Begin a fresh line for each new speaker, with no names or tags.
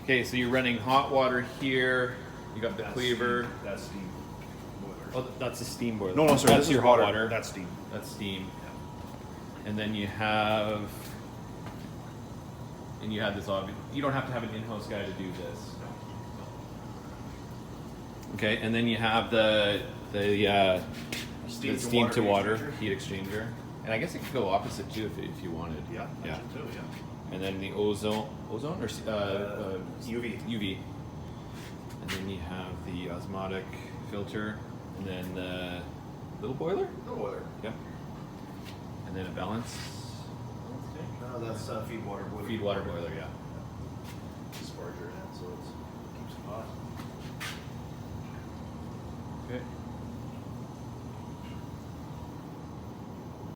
Okay, so you're running hot water here. You got the cleaver.
That's steam boiler.
Oh, that's a steam boiler.
No, sorry,
that's
this
your
is
hot
water.
water.
That's steam.
That's steam.
Yeah.
And then you have, this obvious. You don't have to have an in-house guy to do this. Okay, and then you have the steam to water heat exchanger, and I guess it could go opposite too if you wanted.
Yeah.
Yeah.
Too, yeah.
And then the ozone or
UV.
UV. And then you have the osmotic filter, and then the little boiler.
No boiler.
Yep. And then a balance.
No, that's feed water boiler.
Feed water boiler, yeah.
Sparger in it, so it keeps it hot.
Okay.